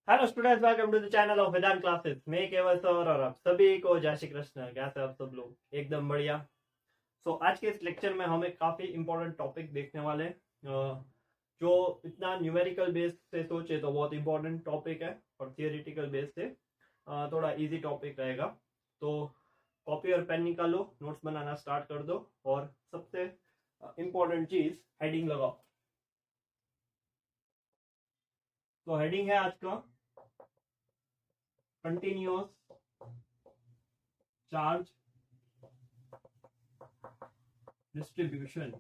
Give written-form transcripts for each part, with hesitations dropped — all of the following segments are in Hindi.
Hello students, welcome to the channel of Vedant classes. मैं केवल सर और आप सभी को जय श्री कृष्ण। कैसे आप सब लोग? एकदम बढ़िया। आज के इस लेक्चर में हम एक काफी इंपॉर्टेंट टॉपिक देखने वाले हैं, जो इतना न्यूमेरिकल बेस से सोचे तो बहुत इंपॉर्टेंट टॉपिक है और थियोरिटिकल बेस से थोड़ा इजी टॉपिक रहेगा। तो कॉपी और पेन निकालो, नोट्स बनाना स्टार्ट कर दो और सबसे इंपॉर्टेंट चीज हेडिंग लगाओ। तो हेडिंग है आज का कंटिन्यूअस चार्ज डिस्ट्रीब्यूशन।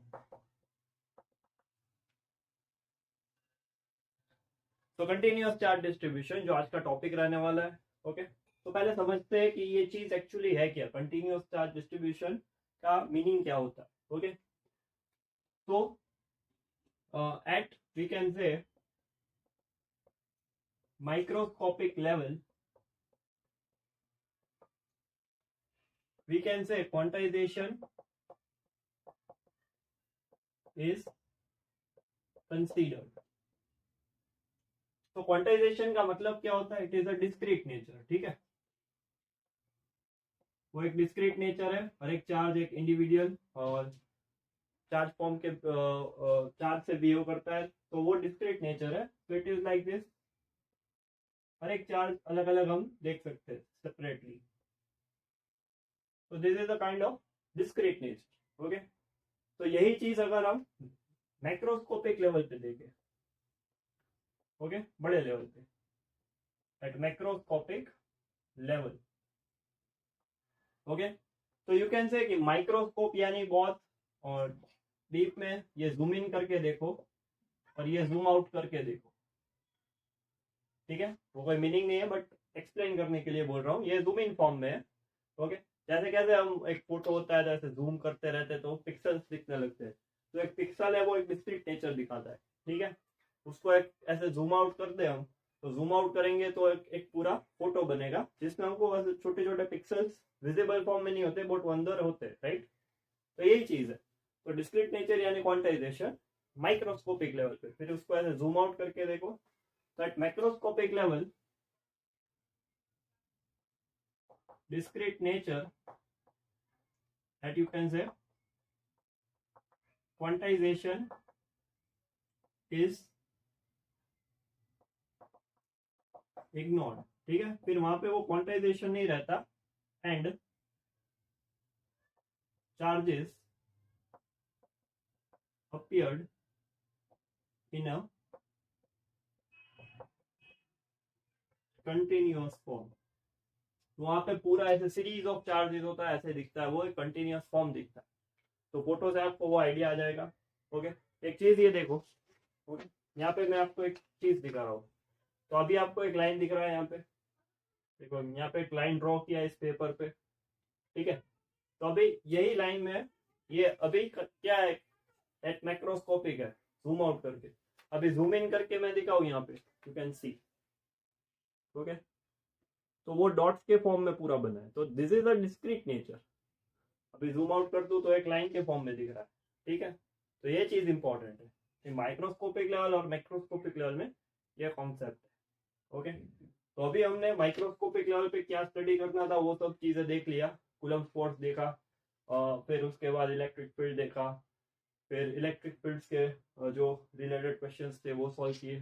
तो कंटिन्यूअस चार्ज डिस्ट्रीब्यूशन जो आज का टॉपिक रहने वाला है। ओके, तो पहले समझते हैं कि ये चीज एक्चुअली है क्या। कंटिन्यूअस चार्ज डिस्ट्रीब्यूशन का मीनिंग क्या होता है। ओके, तो at we can say microscopic level we can say quantization is considered। तो क्वांटाइजेशन का मतलब क्या होता है? It is a discrete nature. ठीक है, वो एक डिस्क्रीट नेचर है। हर एक चार्ज एक इंडिविजुअल और चार्ज फॉर्म के चार्ज से बिहेव करता है, तो वो डिस्क्रीट नेचर है। तो इट इज लाइक दिस, हर एक चार्ज अलग अलग हम देख सकते हैं सेपरेटली। तो this is a kind of discrete nature. Okay, तो यही चीज अगर हम मैक्रोस्कोपिक लेवल पे देखें, ओके, बड़े लेवल पे, एट मैक्रोस्कोपिक लेवल, ओके, तो यू कैन से कि माइक्रोस्कोप यानी बहुत और डीप में ये जूम इन करके देखो और ये जूम आउट करके देखो। ठीक है, वो कोई मीनिंग नहीं है, बट एक्सप्लेन करने के लिए बोल रहा हूँ। ये जूम इन फॉर्म में है। ओके, जैसे कैसे हम एक फोटो होता है, जैसे जूम करते रहते हैं तो पिक्सल्स दिखने लगते हैं। तो एक पिक्सल है वो एक डिस्क्रीट नेचर दिखाता है। ठीक है, उसको एक ऐसे जूम आउट कर दे हम, तो जूम आउट करेंगे तो एक पूरा फोटो बनेगा जिसमें हमको बस छोटे छोटे पिक्सल्स विजिबल फॉर्म में नहीं होते, बट वो अंदर होते हैं। राइट, तो यही चीज है। तो डिस्क्रीट नेचर यानी क्वांटाइजेशन माइक्रोस्कोपिक लेवल पे, फिर उसको ऐसे जूम आउट करके देखो। तो at microscopic level discrete nature, that you can say quantization is ignored। ठीक है, फिर वहां पे वो क्वांटाइजेशन नहीं रहता and charges appeared in a continuous form। वहां पे पूरा ऐसे सीरीज ऑफ चार्जेस होता है, ऐसे दिखता है, वो एक कंटिन्यूअस फॉर्म दिखता है। तो फोटो से आपको वो आइडिया आ जाएगा। ओके, एक चीज ये देखो। ओके, यहाँ पे मैं आपको एक चीज दिखा रहा हूँ। तो अभी आपको एक लाइन दिख रहा है यहाँ पे, देखो यहाँ पे एक लाइन ड्रॉ किया इस पेपर पे। ठीक है, तो अभी यही लाइन में ये अभी क्या है, एट मैक्रोस्कोपिक है, जूम आउट करके। अभी जूम इन करके मैं दिखाऊं यहाँ पे, यू कैन सी। ओके, तो वो डॉट्स के फॉर्म में पूरा बना है। तो this is a discrete nature. अभी जूम आउट कर दूं तो एक लाइन के फॉर्म में दिख रहा है। ठीक है, तो ये चीज इंपॉर्टेंट है माइक्रोस्कोपिक लेवल और मैक्रोस्कोपिक लेवल में, ये कॉन्सेप्ट है। ओके, तो अभी हमने माइक्रोस्कोपिक लेवल पे क्या स्टडी करना था वो सब चीजें देख लिया। कूलम्ब फोर्स देखा, फिर उसके बाद इलेक्ट्रिक फील्ड देखा, फिर इलेक्ट्रिक फील्ड्स के जो रिलेटेड क्वेश्चंस थे वो सॉल्व किए।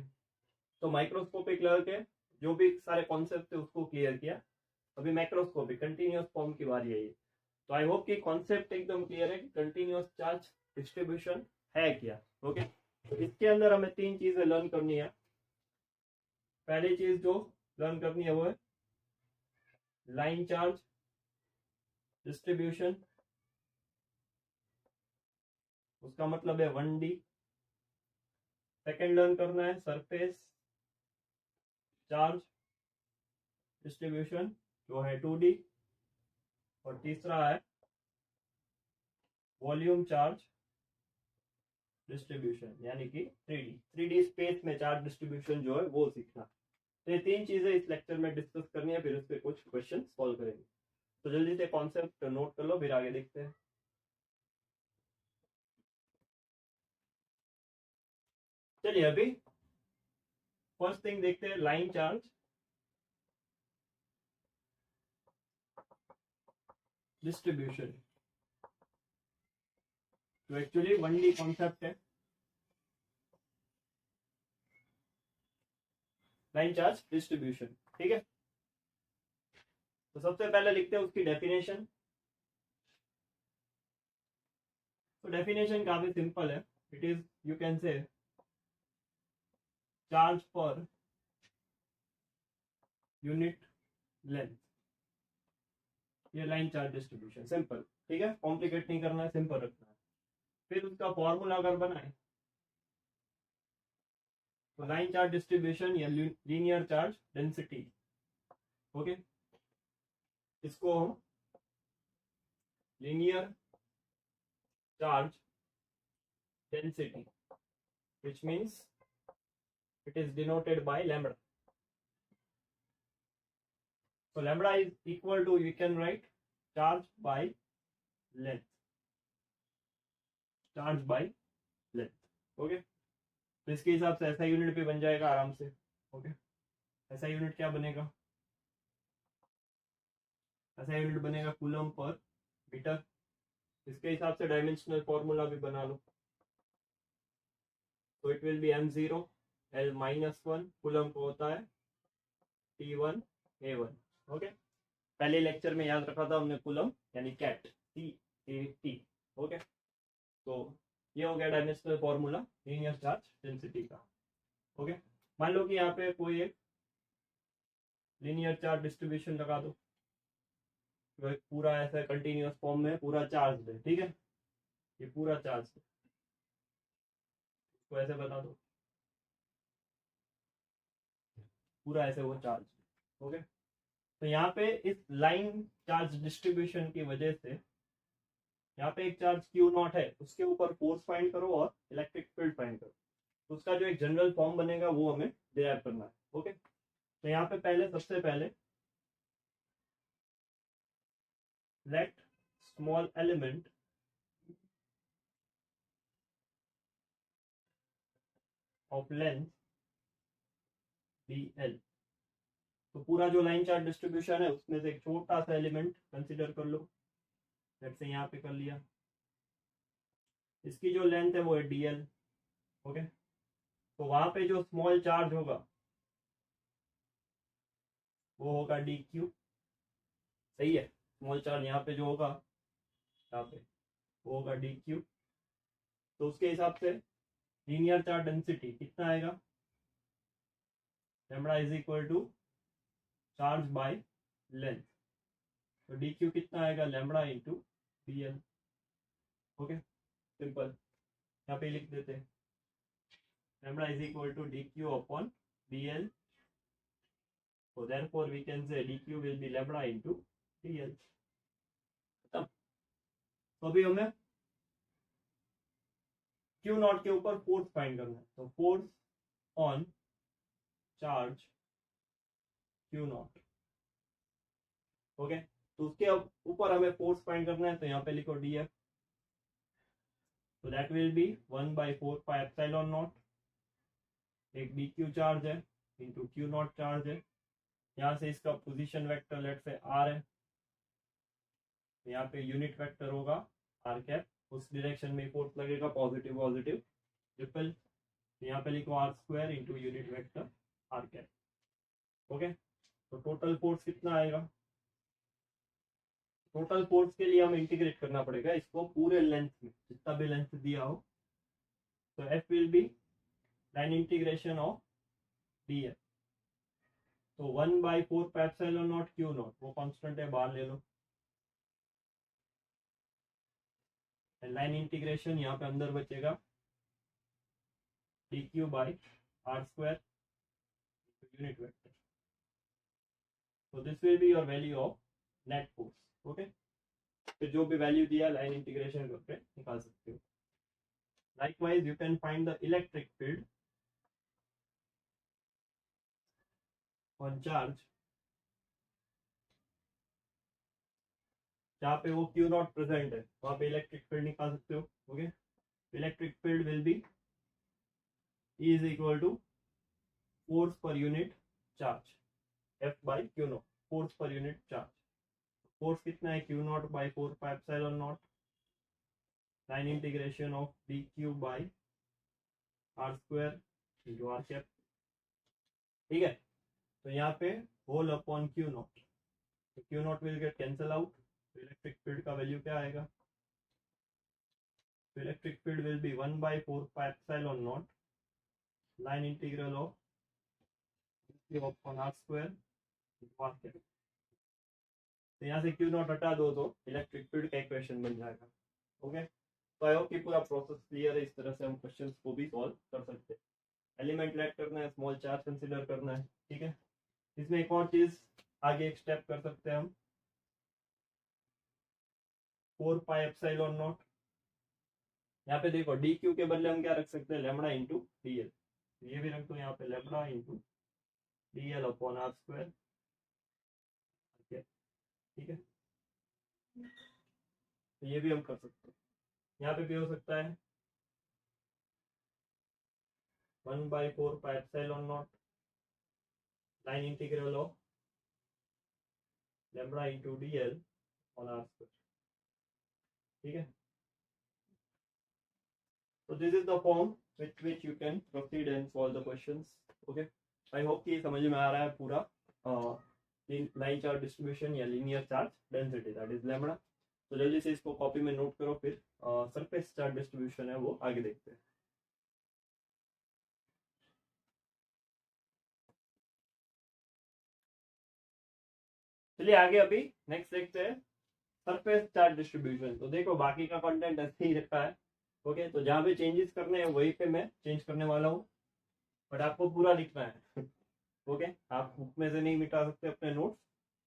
तो माइक्रोस्कोपिक लेवल के जो भी सारे कॉन्सेप्ट थे उसको क्लियर किया। अभी मैक्रोस्कोपिक कंटिन्यूअस फॉर्म की बारी है ये। तो आई होप कि कॉन्सेप्ट एकदम क्लियर है कि कंटिन्यूअस चार्ज डिस्ट्रीब्यूशन है क्या। ओके, तो इसके अंदर हमें तीन चीजें लर्न करनी है। पहली चीज जो लर्न करनी है वो है लाइन चार्ज डिस्ट्रीब्यूशन, उसका मतलब है 1D। सेकेंड लर्न करना है सरफेस चार्ज डिस्ट्रीब्यूशन जो है 2D। और तीसरा है वॉल्यूम चार्ज डिस्ट्रीब्यूशन यानी कि 3D स्पेस में चार्ज डिस्ट्रीब्यूशन जो है वो सीखना। तो ये तीन चीजें इस लेक्चर में डिस्कस करनी है, फिर उस पर कुछ क्वेश्चन सॉल्व करेंगे। तो जल्दी से कॉन्सेप्ट नोट कर लो, फिर आगे देखते हैं। चलिए, अभी फर्स्ट थिंग देखते हैं लाइन चार्ज डिस्ट्रीब्यूशन। तो एक्चुअली 1D कॉन्सेप्ट है लाइन चार्ज डिस्ट्रीब्यूशन, ठीक है। तो सबसे पहले लिखते हैं उसकी डेफिनेशन। तो डेफिनेशन काफी सिंपल है, it is you can say charge per unit length, ये लाइन चार्ज डिस्ट्रीब्यूशन, सिंपल, ठीक है, कॉम्प्लिकेट नहीं करना है, सिंपल रखना है। फिर उसका फॉर्मूला अगर बनाए तो लाइन चार्ज डिस्ट्रीब्यूशन या लीनियर चार्ज डेंसिटी, ओके, इसको हम linear charge density which means it is denoted by lambda. So lambda is equal to, you can write charge by length, charge by length, okay. तो इसके हिसाब से ऐसा यूनिट भी बन जाएगा आराम से, ओके। ऐसा यूनिट क्या बनेगा, ऐसा यूनिट बनेगा कूलम पर मीटर। इसके हिसाब से डायमेंशनल फॉर्मूला भी बना लो, तो it will be m0 L-1, coulomb को होता है T1 A1, ओके। पहले लेक्चर में याद रखा था हमने कूलम यानी कैट, CAT, ओके। तो ये हो गया dimensional formula linear charge density का, ओके। मान लो कि यहाँ पे कोई एक लीनियर चार्ज डिस्ट्रीब्यूशन लगा दो, तो एक पूरा ऐसा कंटिन्यूअस फॉर्म में पूरा चार्ज है, ठीक है, ये पूरा चार्ज है, तो ऐसे बता दो पूरा ऐसे वो चार्ज, ओके। तो यहाँ पे इस लाइन चार्ज डिस्ट्रीब्यूशन की वजह से यहाँ पे एक चार्ज Q0 है, उसके ऊपर फोर्स फाइंड करो और इलेक्ट्रिक फील्ड फाइंड करो, तो उसका जो एक जनरल फॉर्म बनेगा वो हमें डिराइव करना है, ओके। तो यहाँ पे पहले सबसे पहले let small element of length dl, तो पूरा जो लाइन चार्ज डिस्ट्रीब्यूशन है उसमें से एक छोटा सा एलिमेंट कंसीडर कर लो, जैसे यहाँ पे कर लिया, इसकी जो लेंथ है वो है dl, ओके। तो वहां पे जो स्मॉल चार्ज होगा वो होगा dq, सही है। स्मॉल चार्ज यहाँ पे जो होगा यहाँ पे वो होगा dq। तो उसके हिसाब से लीनियर चार्ज डेंसिटी कितना आएगा, lambda is equal to charge by length, तो dq कितना आएगा, lambda into dl, okay, simple. यहाँ पे लिख देते हैं lambda is equal to dq upon dl, so therefore we can say dq will be lambda into dl, खत्म। तो अभी हमें Q0 के ऊपर फोर्स फाइंड करना है, तो force on charge Q0, okay. तो उसके ऊपर हमें फोर्स फाइंड करना है, तो यहाँ पे लिखो df, तो दैट विल बी 1/4πε0, एक dq चार्ज है इंटू Q0 चार्ज है, यहाँ से इसका पोजीशन वेक्टर लेट से r है, यहाँ पे यूनिट वेक्टर होगा r कैप, उस डायरेक्शन में फोर्स लगेगा पॉजिटिव पॉजिटिव ट्रिपल, यहाँ पे लिखो r² into unit vector r cap, okay. तो टोटल फोर्स कितना आएगा, टोटल फोर्स के लिए हमें इंटीग्रेट करना पड़ेगा इसको पूरे लेंथ में, जितना भी लेंथ दिया हो, तो F will be line integration of df, तो 1/4πε0 Q0, वो कांस्टेंट है बाहर ले लो, लाइन इंटीग्रेशन यहाँ पे अंदर बचेगा dq by r² unit vector, so this will be your value of net force, okay। फिर जो भी वैल्यू दिया लाइन इंटीग्रेशन करके निकाल सकते हो। Likewise you can find the electric field on charge, जहाँ पे वो Q0 प्रेजेंट है वहां पे इलेक्ट्रिक फील्ड निकाल सकते हो, okay. Electric field will be E is equal to force per unit charge, F by q naught, force per unit charge. Force कितना है, q naught by 4πε0 line integration of d q by r square into r cap. ठीक है, तो यहाँ पे होल अपॉन क्यू नॉट, तो q naught will get cancel out, electric field का वैल्यू क्या आएगा, electric field will be 1/4πε0 line integral of upon r square into r cap. तो यहाँ से क्यू नॉट हटा दो तो इलेक्ट्रिक फील्ड का इक्वेशन बन जाएगा। ओके, तो आई होप कि पूरा प्रोसेस क्लियर है। इस तरह से हम क्वेश्चंस को भी सॉल्व कर सकते हैं। एलिमेंट लेट करना है, स्मॉल चार्ज कंसीडर करना है। ठीक है, इसमें एक और चीज आगे एक स्टेप कर सकते हैं हम, 4πε0। यहाँ पे देखो डी क्यू के बदले हम क्या रख सकते हैं, लेमड़ा इंटू डी एल। ये भी रख दो यहाँ पे, lambda into d l upon r square. ठीक है, तो ये भी हम कर सकते हैं। यहाँ पे भी हो सकता है 1/4πε0 line integral of lambda into d l on r square. ठीक है, so this is the form with which you can proceed and solve the questions. Okay, I hope कि समझ में आ रहा है पूरा लाइन चार्ज डिस्ट्रीब्यूशन या linear charge density, that is lambda. तो जल्दी से इसको कॉपी में नोट करो, फिर सरफेस चार्ज डिस्ट्रीब्यूशन है वो आगे देखते हैं। चलिए आगे अभी नेक्स्ट देखते हैं सरफेस चार्ज डिस्ट्रीब्यूशन। तो देखो बाकी का कंटेंट ऐसे ही रखा है। ओके, तो जहाँ पे चेंजेस करने हैं वहीं पे मैं चेंज करने वाला हूँ, बट आपको पूरा लिखना है। ओके, आप बुक में से नहीं मिटा सकते अपने नोट्स।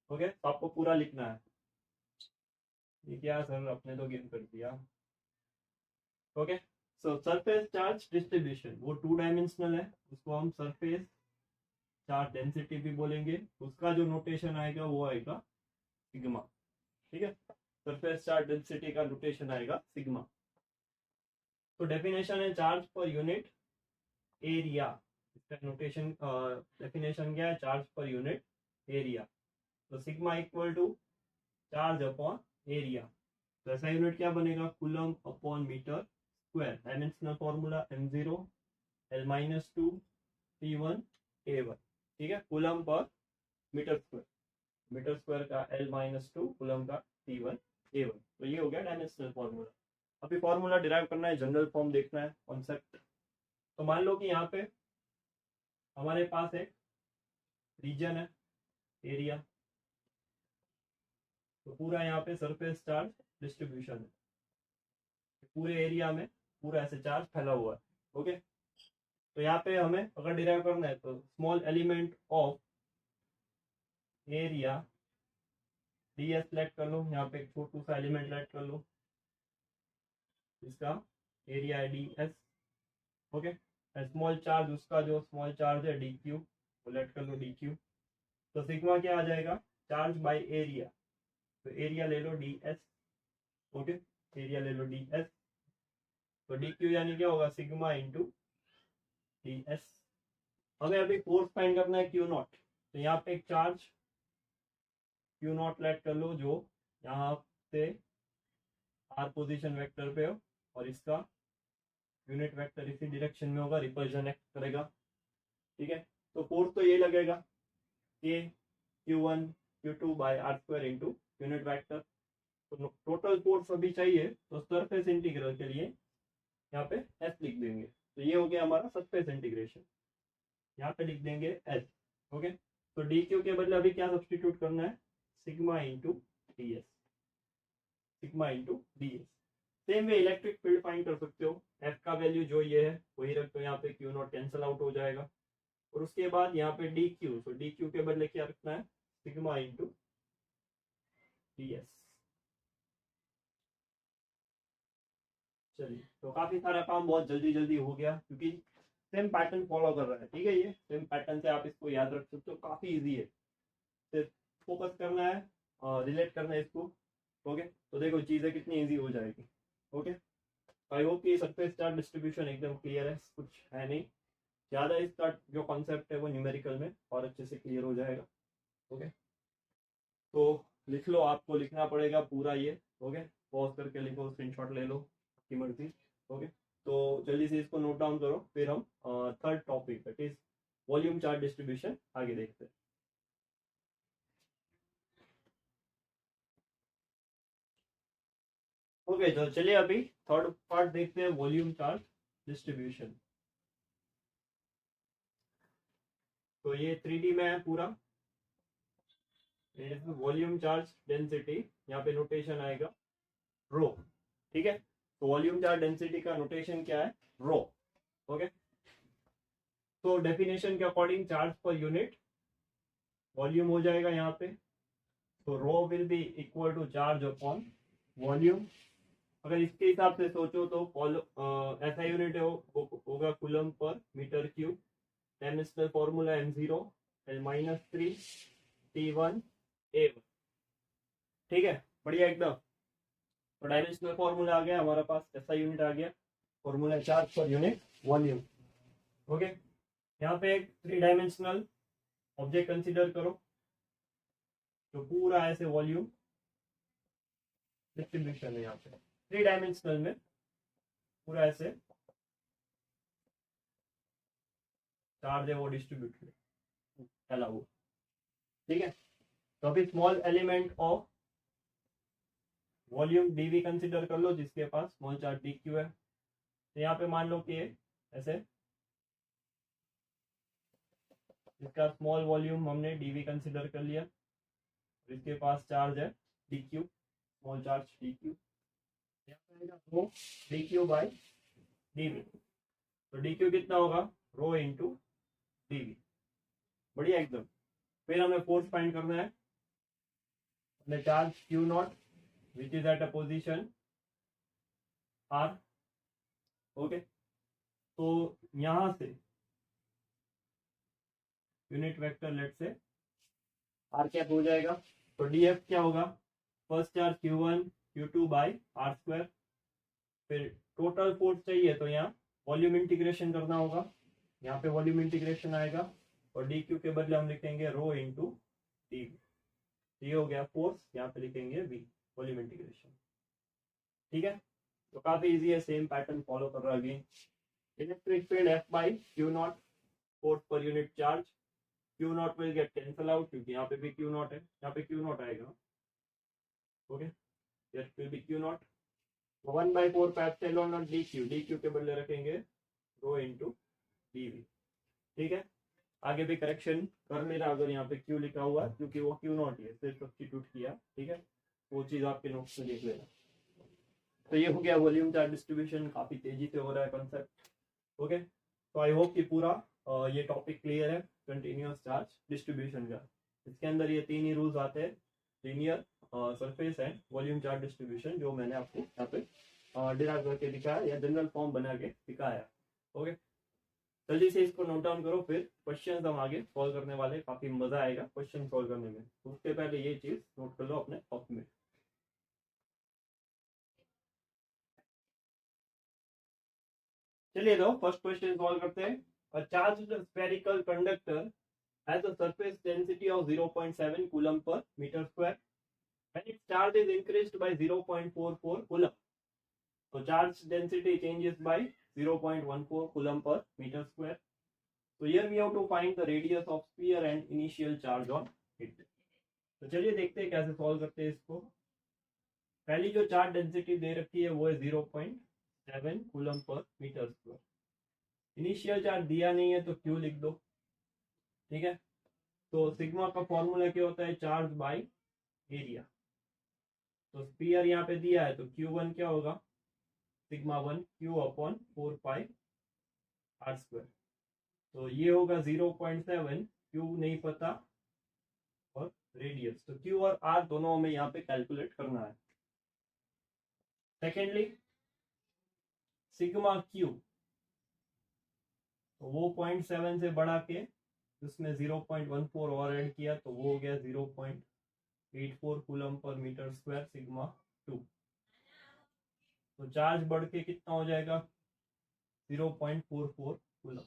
ओके, तो आपको पूरा लिखना है। ये क्या सर, अपने तो गेम कर दिया। ओके, सो सरफेस चार्ज डिस्ट्रीब्यूशन वो 2 डायमेंशनल है, उसको हम सरफेस चार्ज डेंसिटी भी बोलेंगे। उसका जो नोटेशन आएगा वो आएगा सिग्मा। ठीक है, सरफेस चार्ज डेंसिटी का नोटेशन आएगा सिग्मा। तो डेफिनेशन है चार्ज पर यूनिट एरिया, इसका नोटेशन डेफिनेशन क्या है, चार्ज पर यूनिट एरिया। तो sigma equal to charge upon area. तो ऐसा यूनिट क्या बनेगा, coulomb upon metre square. Dimensional formula m0 L-2 P1 A1। ठीक है, coulomb per metre square, metre square का L-2 कूलम का P1 A1। तो ये हो गया डायमेंशनल फॉर्मूला। अभी फॉर्मूला डिराइव करना है, जनरल फॉर्म देखना है, कॉन्सेप्ट। तो मान लो कि यहाँ पे हमारे पास एक रीजन है, एरिया, तो पूरा यहाँ पे सरफेस चार्ज डिस्ट्रीब्यूशन है, पूरे एरिया में पूरा ऐसे चार्ज फैला हुआ है। ओके, तो यहाँ पे हमें अगर डिराइव करना है तो small element of area D S select कर लो। यहाँ पे एक छोटू सा एलिमेंट सेलेक्ट कर लो, इसका एरिया है D S. Okay, small charge, उसका जो स्मॉल चार्ज है डी क्यू, वो लेट कर लो डी क्यू। तो सिग्मा क्या आ जाएगा, चार्ज बाय एरिया। तो एरिया ले लो डी एस। ओके, एरिया ले लो डी एस। तो डी क्यू यानी क्या होगा, सिग्मा इंटू डी एस। हमें अभी फोर्स फाइंड करना है क्यू नॉट। तो यहाँ पे एक चार्ज क्यू नॉट लेट कर लो, जो यहाँ से आर पोजीशन वेक्टर पे हो, और इसका यूनिट वेक्टर इसी डायरेक्शन में होगा, रिपल्जन एक्ट करेगा। ठीक है, तो फोर्स तो ये लगेगा के Q1 Q2 by r square into unit vector. तो टोटल फोर्स अभी चाहिए, तो सरफेस इंटीग्रल के लिए यहाँ पे S लिख देंगे। तो ये हो गया हमारा सरफेस इंटीग्रेशन, यहाँ पे लिख देंगे S। ओके, तो डी क्यू के बदले अभी क्या सब्सटीट्यूट करना है, sigma into D S, sigma into D S. Same way electric field find कर सकते हो, एफ का वैल्यू जो ये है वही रख दो, यहाँ पे क्यू नॉट कैंसिल आउट हो जाएगा। और उसके बाद यहाँ पे डी क्यू, तो डी क्यू के बदले क्या रखना है, सिग्मा इंटू डी एस। चलिए, तो काफी सारा काम बहुत जल्दी जल्दी हो गया, क्योंकि सेम पैटर्न फॉलो कर रहा है। ठीक है, ये सेम पैटर्न से आप इसको याद रख सकते हो, काफी इजी है। सिर्फ फोकस करना है और रिलेट करना है इसको। ओके, तो देखो चीजें कितनी इजी हो जाएगी। ओके, आई होप कि सरफेस चार्ज डिस्ट्रीब्यूशन एकदम क्लियर है, कुछ है नहीं। ज्यादा इसका जो कॉन्सेप्ट है वो न्यूमेरिकल में और अच्छे से क्लियर हो जाएगा। ओके, तो लिख लो, आपको लिखना पड़ेगा पूरा ये। ओके, पॉज करके लिखो, स्क्रीनशॉट ले लो, आपकी मर्जी। ओके, तो जल्दी से इसको नोट डाउन करो, फिर हम third topic that is volume chart distribution आगे देखते हैं। ओके, तो चलिए अभी थर्ड पार्ट देखते हैं, वॉल्यूम चार्ज डिस्ट्रीब्यूशन। तो ये 3D में है पूरा, वॉल्यूम चार्ज डेंसिटी, यहाँ पे नोटेशन आएगा रो। ठीक है, तो वॉल्यूम चार्ज डेंसिटी का नोटेशन क्या है, रो। ओके, तो डेफिनेशन के according charge per unit volume हो जाएगा यहाँ पे। तो rho will be equal to charge upon volume. अगर इसके हिसाब से सोचो तो ऐसा यूनिट होगा coulomb per metre cube. Dimensional formula m0 -3 T1 A1। ठीक है, बढ़िया एकदम। तो डायमेंशनल फॉर्मूला आ गया हमारे पास, ऐसा यूनिट आ गया, formula charge per unit volume. Okay, यहाँ पे एक 3 डायमेंशनल ऑब्जेक्ट कंसीडर करो, तो पूरा ऐसे वॉल्यूम डिस्ट्रीब्यूशन है यहाँ पे 3 डायमेंशनल में, पूरा ऐसे चार्ज है वो डिस्ट्रीब्यूट फैला हुआ। ठीक है, तो अभी small element of volume dv consider कर लो, जिसके पास स्मॉल चार्ज dq है। तो यहाँ पे मान लो कि ऐसे इसका स्मॉल वॉल्यूम हमने dv कंसीडर कर लिया, इसके पास चार्ज है dq, स्मॉल चार्ज dq। तो dq बाई dv, तो dq कितना होगा, रो इंटू dv। बढ़िया एकदम। फिर हमें फोर्स फाइंड करना है, हमने charge q not which is at a position r। Okay, तो यहां से यूनिट वेक्टर लेट से r कैप हो जाएगा, तो df क्या होगा, first charge q1 q2 by r square. फिर टोटल फोर्स चाहिए तो यहाँ वॉल्यूम इंटीग्रेशन करना होगा, यहाँ पे वॉल्यूम इंटीग्रेशन आएगा, और dq के बदले हम लिखेंगे रो इंटू dv। ये हो गया फोर्स, यहाँ पे लिखेंगे v, वॉल्यूम इंटीग्रेशन। ठीक है, तो काफी इजी है, सेम पैटर्न फॉलो कर रहा है again. Electric field f by q not, force per unit charge. q not will get cancel out, क्योंकि यहाँ पे भी q नॉट है, यहाँ पे q नॉट आएगा। Okay, yes will be q not 1/4 epsilon not dq, dq के बदले रखेंगे रो इंटू dv। ठीक है, आगे भी करेक्शन कर लेना अगर यहाँ पे q लिखा हुआ है, क्योंकि वो q नॉट है, सिर्फ सब्स्टिट्यूट किया। ठीक है, वो चीज आपके नोट्स में देख लेना। तो ये हो गया वॉल्यूम चार्ज डिस्ट्रीब्यूशन, काफी तेजी से हो रहा है कंसेप्ट। ओके, तो आई होप कि पूरा ये टॉपिक क्लियर है कंटिन्यूअस चार्ज डिस्ट्रीब्यूशन का। इसके अंदर ये 3 ही रूल्स आते हैं, linear, surface and volume charge distribution, जो मैंने आपको यहाँ पे डिराइव करके दिखाया या जनरल फॉर्म बना के दिखाया। ओके, जल्दी से इसको नोट डाउन करो, फिर क्वेश्चन हम आगे सॉल्व करने वाले, काफी मजा आएगा क्वेश्चन सॉल्व करने में। तो उसके पहले ये चीज नोट कर लो अपने कॉपी में। चलिए, तो फर्स्ट क्वेश्चन सॉल्व करते हैं। A charged spherical conductor has a surface density of 0.7 coulomb per meter square. When its charge is increased by 0.44 coulomb, so charge density changes by 0.14 coulomb per meter square. So here we have to find the radius of sphere and initial charge on it. तो चलिए देखते हैं कैसे सॉल्व करते हैं इसको। पहली जो चार्ज डेंसिटी दे रखी है वो है 0.7 coulomb per metre square. Initial charge दिया नहीं है तो क्यू लिख दो। ठीक है, तो सिग्मा का फॉर्मूला क्या होता है, चार्ज बाय एरिया। तो स्फीयर यहाँ पे दिया है, तो Q1 क्या होगा, sigma 1 Q upon 4 pi are square. तो ये होगा 0.7, Q नहीं पता, और रेडियस, तो Q और R दोनों हमें यहाँ पे कैलकुलेट करना है। सेकेंडली सिग्मा Q, तो वो 0.7 से बढ़ा के उसमें 0.14 और ऐड किया, तो वो हो गया 0.84 coulomb per metre square sigma 2। तो चार्ज बढ़ के कितना हो जाएगा, 0.44 coulomb.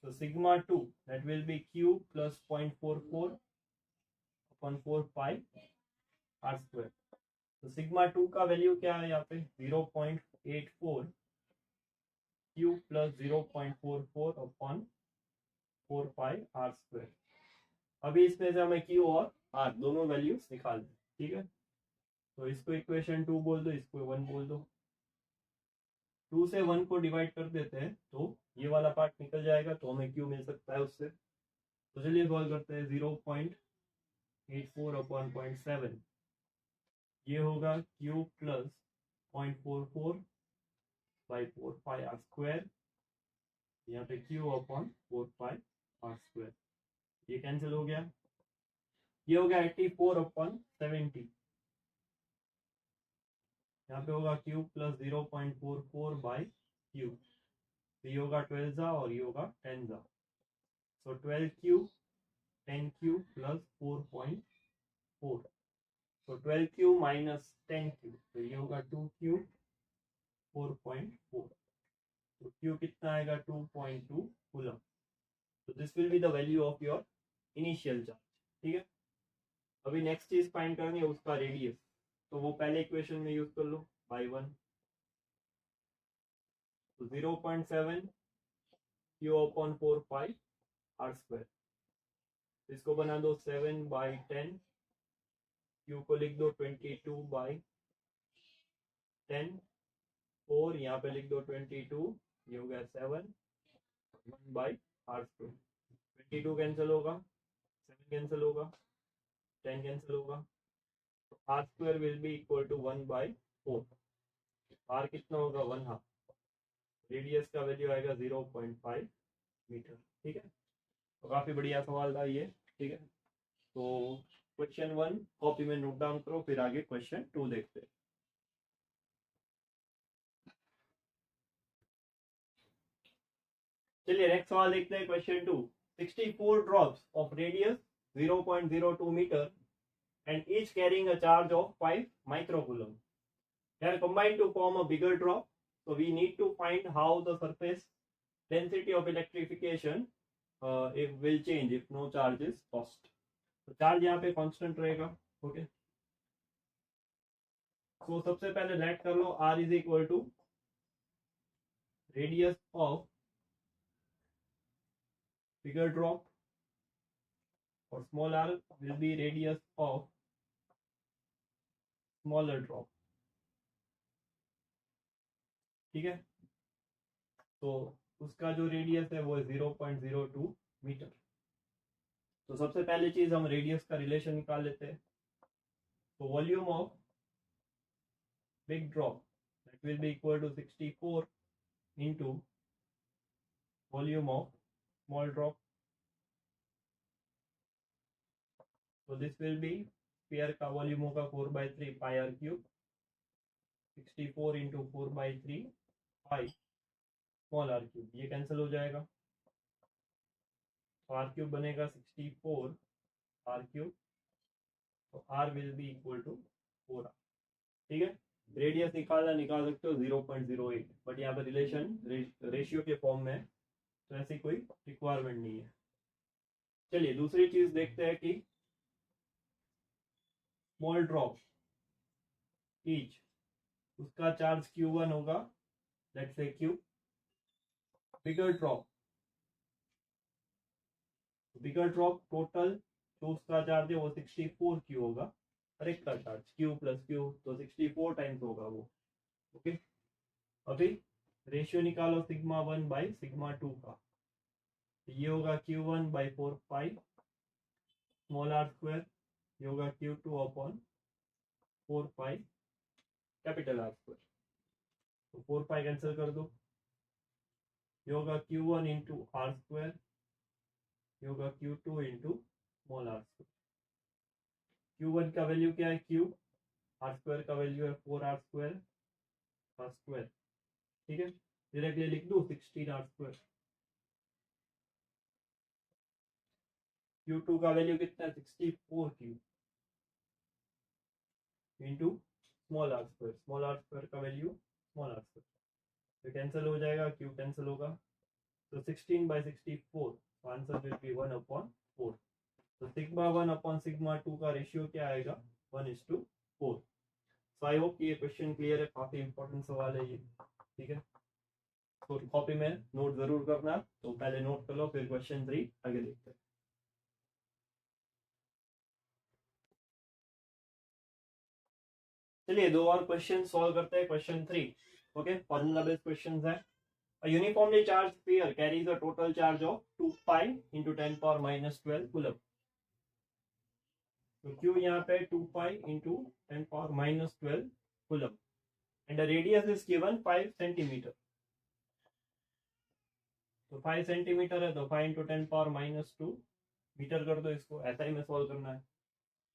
So sigma 2 that will be q plus 0.44 upon 4 pi r square. तो सिग्मा 2 का वैल्यू क्या है यहाँ पे 0.84 q plus 0.44 upon 4 pi are square. अभी इसमें से हमें q और r दोनों वैल्यूज निकाल दें, ठीक है। तो इसको इक्वेशन 2 बोल दो, इसको 1 बोल दो। 2 से 1 को डिवाइड कर देते हैं तो ये वाला पार्ट निकल जाएगा, तो हमें q मिल सकता है उससे। तो चलिए सॉल्व करते हैं। 0.84 अपॉन 0.7 ये होगा q plus 0.44 by 4 pi are square, यहाँ पे q upon 4 pi are square, ये कैंसिल हो गया। ये हो गया 84 अपॉन 70, यहाँ पे होगा q प्लस 0.44 बाई q, तो ये होगा 12 जा और ये होगा 10 जा। सो 12q 10q प्लस 4.4, तो 12q माइनस 10q, तो ये होगा 2q 4.4, तो q कितना आएगा 2.2 कूलम। तो this will be the value of your initial charge, ठीक है। अभी नेक्स्ट चीज फाइंड करनी है उसका रेडियस, तो वो पहले इक्वेशन में यूज कर लो बाई 1। तो 0.7 q upon 4 pi are square, इसको बना दो 7 बाई 10, q को लिख दो 22 बाई 10, 4 यहाँ पे लिख दो 22, ये हो गया 7 1 बाई आर स्क्वायर। 22 कैंसिल होगा, 7 कैंसिल होगा, 10 कैंसिल होगा, तो r square will be equal to 1 by 4। R कितना होगा 1 हाफ, रेडियस का वैल्यू आएगा 0.5 मीटर, ठीक है। तो काफी बढ़िया सवाल था ये, ठीक है। तो क्वेश्चन 1 कॉपी में नोट डाउन करो, फिर आगे क्वेश्चन 2 देखते हैं। चलिए नेक्स्ट सवाल देखते हैं, question 2। 64 drops of radius 0.02 metre and each carrying a charge of 5 microcoulomb. They are combined to form a bigger drop. So we need to find how the surface density of electrification it will change if no charge is lost. तो चार्ज यहाँ पे कांस्टेंट रहेगा, ओके। तो सबसे पहले लेट कर लो r is equal to radius of bigger drop और small r will be radius of smaller drop, ठीक है। तो उसका जो रेडियस है वो 0.02 मीटर। तो सबसे पहली चीज हम रेडियस का रिलेशन निकाल लेते हैं। तो volume of big drop that will be equal to 64 into volume of small drop. तो दिस विल बी पेयर का वॉल्यूम होगा 4/3 pi r cube, 64 into 4/3 pi small r cube, ये कैंसिल हो जाएगा। तो आर क्यूब बनेगा 64 आर क्यूब, तो r will be equal to 4r, ठीक है। रेडियस निकाल सकते हो 0.08, बट यहाँ पे रिलेशन रेशियो के फॉर्म में, तो ऐसी कोई रिक्वायरमेंट नहीं है। चलिए दूसरी चीज देखते हैं कि स्मॉल ड्रॉप ईच, उसका चार्ज Q1 होगा, let's say Q। Bigger drop total जो उसका चार्ज है वो 64 Q होगा, हर एक का चार्ज Q प्लस Q, तो 64 टाइम्स होगा वो, ओके। अभी रेशियो निकालो सिग्मा 1 बाई सिग्मा 2 का, ये होगा Q1 by 4 pi small r square, ये होगा Q2 upon 4 pi capital r square. तो 4 पाई कैंसिल कर दो, ये होगा Q1 इंटू आर स्क्वायर, ये होगा Q2 into small r square. Q1 का वैल्यू क्या है Q, आर स्क्वायर का वैल्यू है 4r स्क्वायर का स्क्वायर, ठीक है। डायरेक्टली लिख दो 16r स्क्वायर। Q2 का वैल्यू कितना है 64Q into small r square का वैल्यू स्मॉल आर स्क्वायर, तो कैंसिल हो जाएगा, Q कैंसिल होगा, So 16 by 64. So answer will be 1/4. So sigma 1/sigma 2 का रेशियो क्या आएगा? 1:4. So I hope ये क्वेश्चन क्लियर है, काफी इंपॉर्टेंट सवाल है ये, ठीक है। तो कॉपी में नोट जरूर करना, तो पहले नोट कर लो, फिर क्वेश्चन 3 आगे देखते हैं। चलिए दो और क्वेश्चन सॉल्व करते हैं। Question 3, okay, formula based questions है। A uniformly charged sphere carries a total charge of 2 pi into 10 power minus 12 coulomb. तो Q यहाँ पे 2 pi into 10 power minus 12 coulomb and the radius is given 5 centimeter. तो 5 सेंटीमीटर है, तो 5 into 10 power minus 2 मीटर कर दो इसको, ऐसा ही में सॉल्व करना है।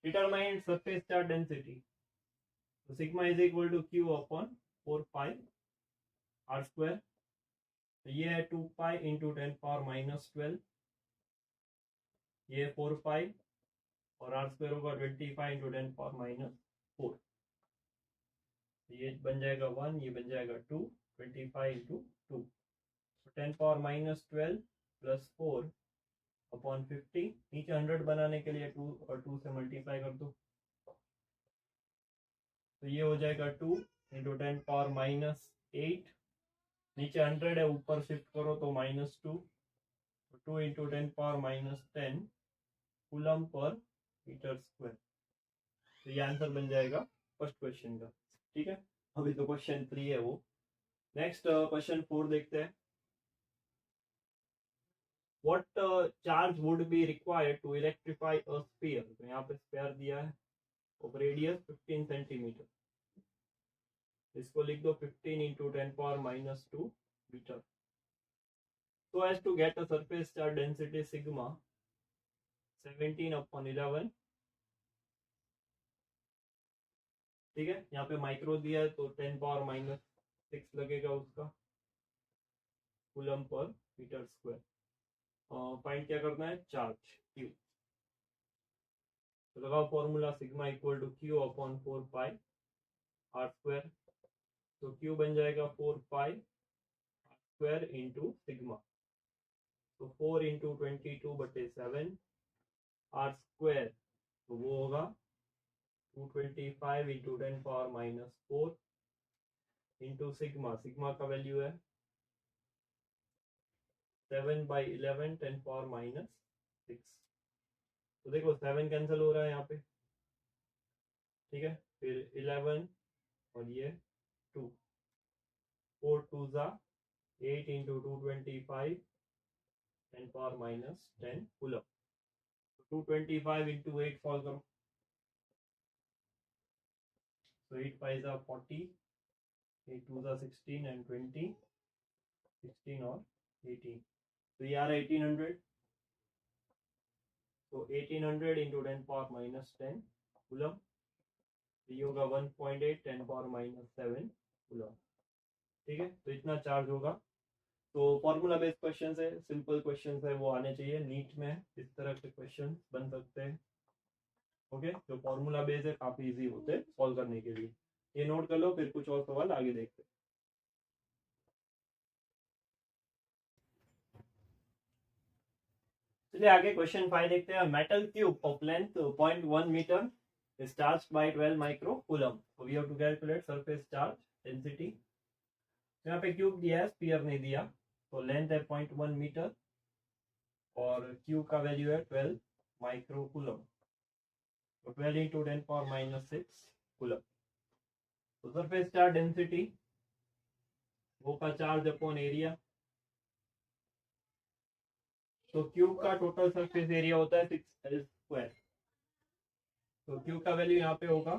डिटरमाइन सरफेस चार्ज डेंसिटी, तो sigma is equal to Q upon 4 pi r square. तो ये है 2 पाई इंटू 10 पावर माइनस 12, ये 4 पाई और आर स्क्वायर होगा 25 इंटू 10 पावर माइनस 4। ये बन जाएगा 1, ये बन जाएगा 2, 25 into 2। 10 power minus 12 plus 4 upon 50, नीचे 100 बनाने के लिए 2 और 2 से मल्टीप्लाई कर दो, तो ये हो जाएगा 2 इंटू 10 पावर माइनस 8, नीचे 100 है, ऊपर शिफ्ट करो तो minus 2, 2 into 10 power minus 10 coulomb per metre square. तो ये आंसर बन जाएगा फर्स्ट क्वेश्चन का, ठीक है। अभी तो क्वेश्चन 3 है वो। नेक्स्ट क्वेश्चन 4 देखते हैं। What charge would be required to electrify a sphere. तो यहाँ पे स्फीयर दिया है ऑफ रेडियस 15 सेंटीमीटर, इसको लिख दो 15 into 10 power minus 2 metre. So as to get a surface charge density sigma 17/11, ठीक है। यहाँ पे माइक्रो दिया है तो 10 पावर माइनस 6 लगेगा उसका coulomb per metre square. Find क्या करना है? Charge Q। तो लगाओ formula sigma equal to Q upon 4 pi are square. Into Q बन जाएगा 4 पाई आर स्क्वायर इंटू सिग्मा, तो 4 इंटू 22/7 आर स्क्वायर, तो वो होगा 225 into 10 power minus 4 into sigma, sigma का वैल्यू है 7/11 10 पावर माइनस 6। तो देखो 7 कैंसिल हो रहा है यहाँ पे, ठीक है। फिर 11 और ये 2, 4 2 जा 8 into 225 10 power minus 10 coulomb. 225 into 8 solve करो, तो 8 5 जा 40, 8 2 जा 16 एंड 20, 16 और 18, तो ये आ रहा है 1800। तो 1800 इंटू 10 पावर माइनस 10 कूलम, ये होगा 1.8 10 पावर माइनस 7 कूलम, ठीक है। तो इतना चार्ज होगा। तो फॉर्मूला बेस्ड क्वेश्चन है, सिंपल क्वेश्चन है, वो आने चाहिए नीट में, इस तरह के क्वेश्चन बन सकते हैं, ओके। जो फॉर्मूला बेस्ड है काफी इजी होते हैं सॉल्व करने के लिए, ये नोट कर लो, फिर कुछ और सवाल आगे देखते हैं। चलिए आगे क्वेश्चन 5 देखते हैं। Metal cube of length 0.1 metre is charged by 12 micro coulomb. So we have to calculate surface charge density. यहाँ पे क्यूब दिया है, स्फीयर नहीं दिया, तो लेंथ है 0.1 मीटर और क्यूब का वैल्यू है 12 माइक्रो कूलम, तो 12 इंटू 10 पावर माइनस 6 कूलम। तो सरफेस चार्ज डेंसिटी वो का चार्ज अपॉन एरिया, तो क्यूब का टोटल सरफेस एरिया होता है 6L स्क्वायर, तो क्यूब का वैल्यू यहाँ पे होगा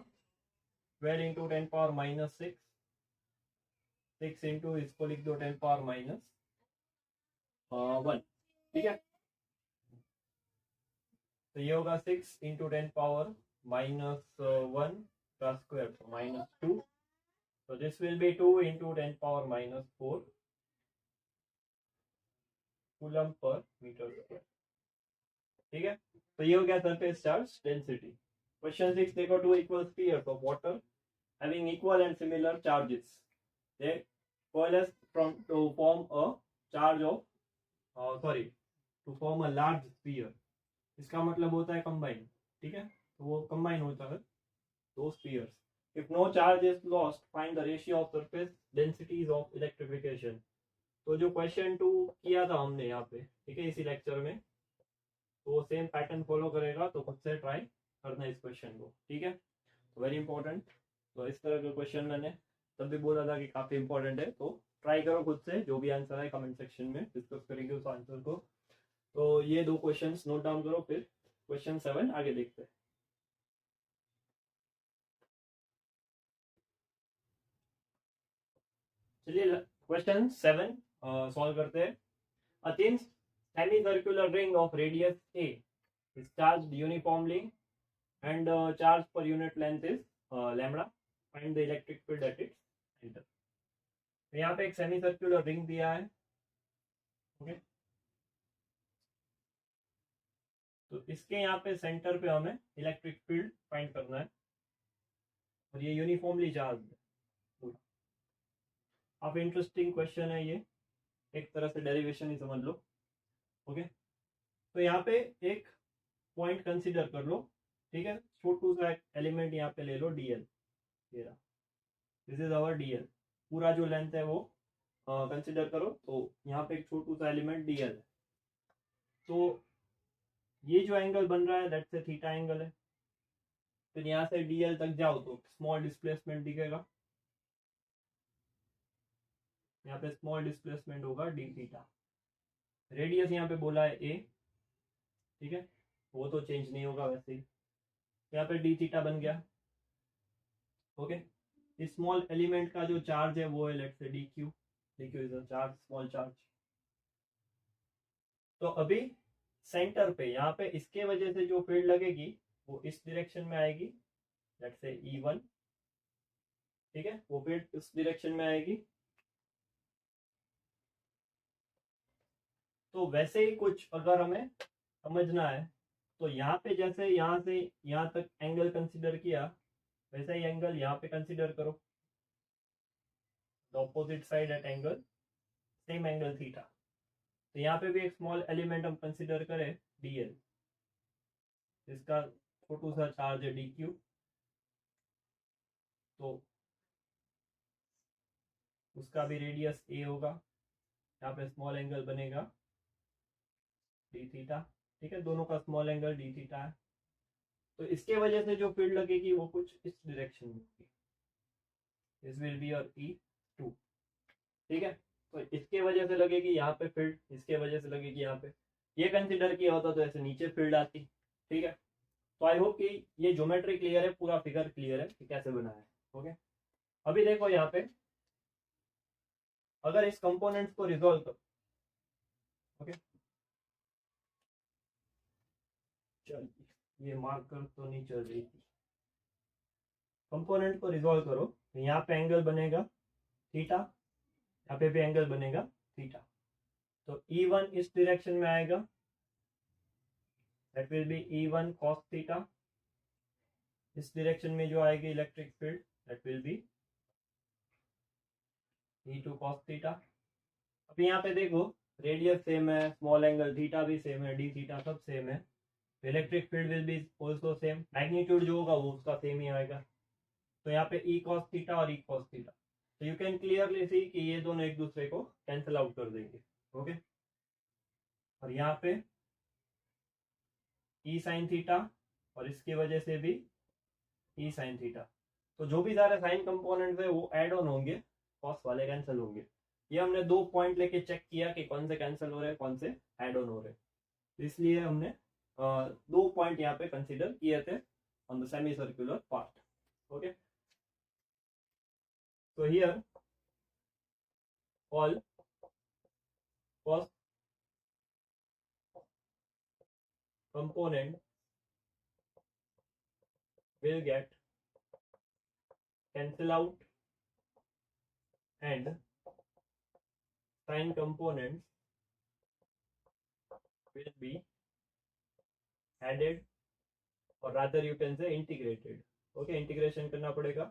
12 इंटू 10 पावर माइनस 6, 6 इंटू इसको लिख दो 10 पावर माइनस 1, ठीक है। तो ये होगा 6 इंटू 10 पावर माइनस 1 का स्क्वायर, तो माइनस 2, तो this will be 2 into 10 power minus 4 coulomb per metre square, ठीक है। तो ये हो गया सरफेस चार्ज डेंसिटी। क्वेश्चन 6 देखो, 2 equal spheres of water having equal and similar charges, they coalesce from to form a charge of sorry, to form a large sphere, इसका मतलब होता है कंबाइन, ठीक है, तो वो कंबाइन होता है दो spheres. If no charge is lost find the ratio of surface densities of electrification. तो जो क्वेश्चन 2 किया था हमने यहाँ पे, ठीक है, इसी लेक्चर में, तो वो सेम पैटर्न फॉलो करेगा, तो खुद से ट्राई करना इस क्वेश्चन को, ठीक है, तो वेरी इंपॉर्टेंट। तो इस तरह का क्वेश्चन मैंने तब भी बोला था कि काफी इंपॉर्टेंट है, तो ट्राई करो खुद से, जो भी आंसर है कमेंट सेक्शन में डिस्कस करेंगे उस आंसर को। तो ये दो क्वेश्चंस नोट डाउन करो, फिर क्वेश्चन 7 आगे देखते हैं। चलिए क्वेश्चन 7 सॉल्व करते हैं। A thin semicircular ring of radius a is charged uniformly and charge per unit length is lambda. Find the electric field at its center. तो यहाँ पे एक सेमी सर्कुलर रिंग दिया है, ओके, तो इसके यहाँ पे सेंटर पे हमें इलेक्ट्रिक फील्ड फाइंड करना है, और ये यूनिफॉर्मली चार्ज है। आप इंटरेस्टिंग क्वेश्चन है ये, एक तरह से डेरिवेशन ही समझ लो, ओके। तो यहाँ पे एक पॉइंट कंसीडर कर लो, ठीक है, छोटू सा एलिमेंट यहाँ पे ले लो d l, this is our d l, पूरा जो लेंथ है वो कंसीडर करो। तो यहाँ पे एक छोटू सा एलिमेंट डीएल है, तो ये जो एंगल बन रहा है दैट से थीटा एंगल है। फिर यहाँ से डीएल तक जाओ तो स्मॉल डिस्प्लेसमेंट दिखेगा, यहाँ पे स्मॉल डिस्प्लेसमेंट होगा डी थीटा। रेडियस यहाँ पे बोला है ए, ठीक है, वो तो चेंज नहीं होगा वैसे ही, यहाँ पे डी थीटा बन गया, ओके। इस स्मॉल एलिमेंट का जो चार्ज है वो है let's say D Q, D Q is a charge, small charge. तो अभी सेंटर पे यहाँ पे इसके वजह से जो फील्ड लगेगी वो इस डायरेक्शन में आएगी, लेट्स से E1, ठीक है, वो फील्ड इस डायरेक्शन में आएगी। तो वैसे ही कुछ अगर हमें समझना है, तो यहाँ पे जैसे यहाँ से यहाँ तक एंगल कंसीडर किया, वैसा ही एंगल यहाँ पे कंसीडर करो, the opposite side at angle same angle theta. तो यहाँ पे भी एक स्मॉल एलिमेंट हम कंसीडर करें डीएल, इसका छोटू सा चार्ज है डी क्यू, तो उसका भी रेडियस ए होगा, यहाँ पे स्मॉल एंगल बनेगा डी थीटा, ठीक है, दोनों का स्मॉल एंगल डी थीटा है। तो इसके वजह से जो फील्ड लगेगी वो कुछ इस डायरेक्शन में होगी, this will be your E2, ठीक है। तो इसके वजह से लगेगी यहाँ पे फील्ड, इसके वजह से लगेगी यहाँ पे, ये कंसिडर किया होता तो ऐसे नीचे फील्ड आती, ठीक है। तो आई होप कि ये ज्योमेट्री क्लियर है, पूरा फिगर क्लियर है कि कैसे बनाया है, ओके। अभी देखो यहाँ पे अगर इस कंपोनेंट्स को रिजोल्व करो, ओके, चल ये मार्कर तो नहीं चल रही थी, कंपोनेंट को रिजोल्व करो, तो यहाँ पे एंगल बनेगा थीटा, यहाँ पे भी एंगल बनेगा थीटा। तो E1 इस डायरेक्शन में आएगा, that will B E1 cos theta. इस डायरेक्शन में जो आएगी electric field that will B E2 cos theta. अब यहाँ पे देखो रेडियस सेम है, स्मॉल एंगल थीटा भी सेम है, डी थीटा सब सेम है, electric field will B also same, magnitude जो होगा वो उसका सेम ही आएगा। तो यहाँ पे E cos थीटा और E cos थीटा, तो यू कैन क्लियरली सी कि ये दोनों एक दूसरे को कैंसिल आउट कर देंगे, ओके। और यहाँ पे E sin थीटा और इसकी वजह से भी E sin थीटा, तो जो भी सारे साइन कंपोनेंट्स है वो ऐड ऑन होंगे, कॉस वाले कैंसिल होंगे। ये हमने दो पॉइंट लेके चेक किया कि कौन से कैंसिल हो रहे हैं, कौन से ऐड ऑन हो रहे हैं, इसलिए हमने दो पॉइंट यहाँ पे कंसीडर किए थे on the semi circular part, okay. So here all cos component will get cancel out and sin components will be added or rather you can say integrated, okay, integration करना पड़ेगा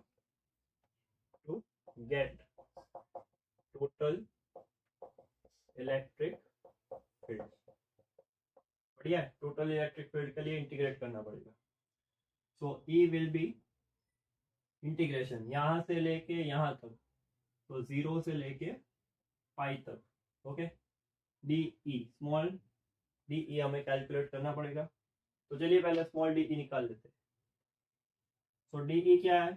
to get total electric field, बढ़िया है। टोटल इलेक्ट्रिक फील्ड के लिए इंटीग्रेट करना पड़ेगा। सो ई विल बी इंटीग्रेशन यहां से लेके यहां तक, तो 0 से लेके पाई तक, okay. D E, small D E हमें कैलकुलेट करना पड़ेगा। तो चलिए पहले स्मॉल डी ई निकाल लेते हैं। सो डी ई क्या है,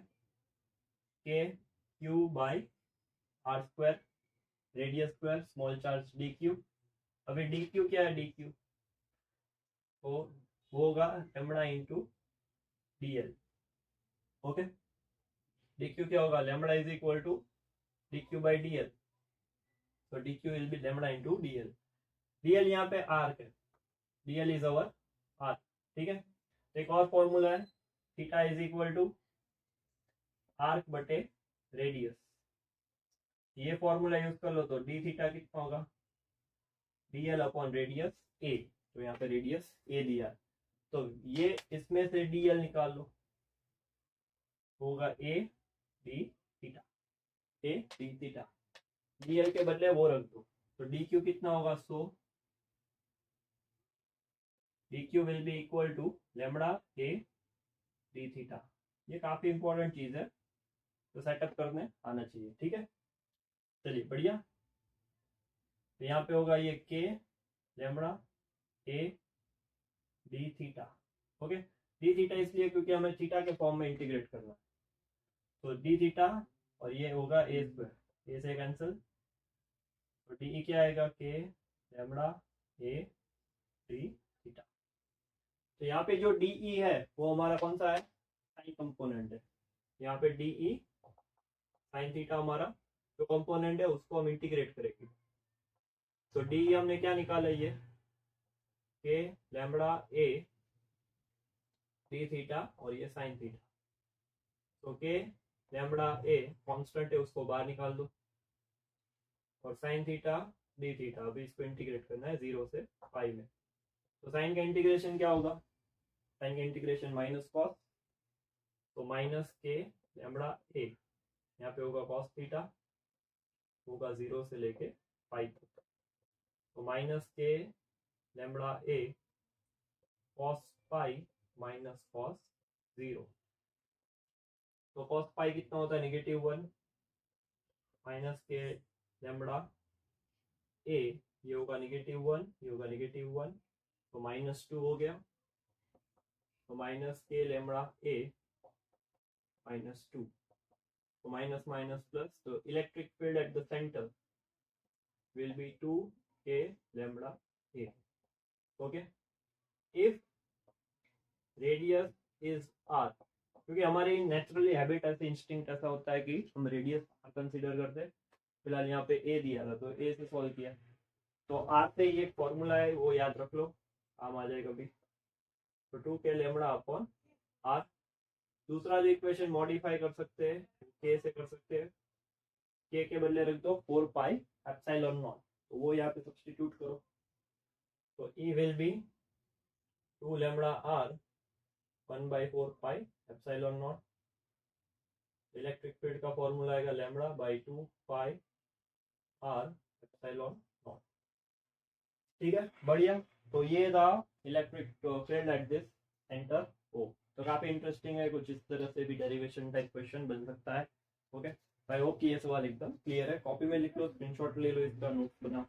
k q by r square, radius square, small charge d q. अभी डी क्यू क्या है, डी क्यू तो होगा lambda into d l, okay. D q क्या होगा, lambda is equal to d q by d l, तो d Q will be lambda into d l. D l यहाँ पे आर्क है, d l is our arc, ठीक है। एक और फॉर्मूला है, theta is equal to arc बटे रेडियस, ये फॉर्मूला यूज कर लो तो डी थीटा कितना होगा, डी एल अपॉन रेडियस ए, तो यहाँ पे रेडियस ए दिया है, तो ये इसमें से डी एल निकाल लो, होगा ए डी थीटा, ए डी थीटा। डी एल के बदले वो रख दो, तो डी क्यू कितना होगा, so D Q will be equal to lambda a D theta. ये काफी इंपॉर्टेंट चीज है, तो सेटअप करने आना चाहिए, ठीक है। चलिए बढ़िया, तो यहाँ पे होगा ये के lambda a D theta, okay. D theta इसलिए क्योंकि हमें थीटा के फॉर्म में इंटीग्रेट करना है, तो डी थीटा और ये होगा ए स्क्वायर, ए से कैंसिल, तो डी क्या आएगा, के लेमड़ा ए डी थीटा। तो यहाँ पे जो डी ई है वो हमारा कौन सा है, साइन कंपोनेंट है। यहाँ पे डी ई साइन थीटा हमारा जो कंपोनेंट है उसको हम इंटीग्रेट करेंगे, तो डी हमने क्या निकाला, ये के लैम्बडा ए डी थीटा और ये साइन थीटा, तो के लैम्बडा ए कांस्टेंट है उसको बाहर निकाल दो, और साइन थीटा डी थीटा अभी इसको इंटीग्रेट करना है 0 से पाई में। तो साइन का इंटीग्रेशन क्या होगा, साइन का इंटीग्रेशन माइनस कॉस, तो माइनस के लैम्बडा ए, यहाँ पे होगा कॉस थीटा, होगा 0 से लेके पाई तक, तो माइनस के लैम्बडा ए कॉस पाई माइनस कॉस 0, तो कॉस पाई कितना होता है, -1, माइनस के लैम्बडा ए, ये होगा -1, ये होगा -1, तो -2 हो गया, तो माइनस के लैम्बडा ए -2, तो माइनस माइनस प्लस, तो electric field at the centre will be 2k lambda a, okay। if radius is r, क्योंकि हमारी नेचुरली हैबिट ऐसे इंस्टिंक्ट ऐसा होता है कि हम रेडियस कंसीडर करते हैं, फिलहाल यहाँ पे a दिया था तो a से सॉल्व किया, तो r से ये फॉर्मूला है वो याद रख लो, काम आ जाएगा भी, तो 2k लैम्बडा अपॉन r। दूसरा जो इक्वेशन मॉडिफाई कर सकते हैं, k से कर सकते हैं, k के बदले रख दो 4 पाई एप्सिलॉन नॉट, तो वो यहाँ पे सब्स्टिट्यूट करो, तो E will be 2 lambda r 1/4 pi epsilon not. Electric field का फॉर्मूला आएगा lambda by 2 pi r epsilon not, ठीक है बढ़िया। तो ये था electric field at this centre O, तो काफी इंटरेस्टिंग है, कुछ इस तरह से भी डेरिवेशन टाइप क्वेश्चन बन सकता है, ओके। आई होप कि ये सवाल एकदम क्लियर है, कॉपी में लिख लो, स्क्रीनशॉट ले लो, इसका नोट्स बना।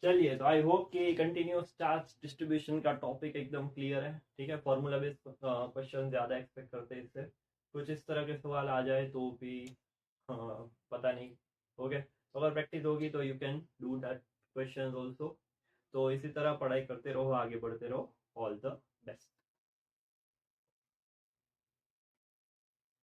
चलिए, तो आई होप कि कंटिन्यूअस चार्ज डिस्ट्रीब्यूशन का टॉपिक एकदम क्लियर है, ठीक है। फॉर्मूला बेस्ड क्वेश्चन ज्यादा एक्सपेक्ट करते हैं इससे, कुछ इस तरह के सवाल आ जाए तो भी पता नहीं, ओके। तो अगर प्रैक्टिस होगी तो you can do that question also. तो इसी तरह पढ़ाई करते रहो, आगे बढ़ते रहो, ऑल द बेस्ट।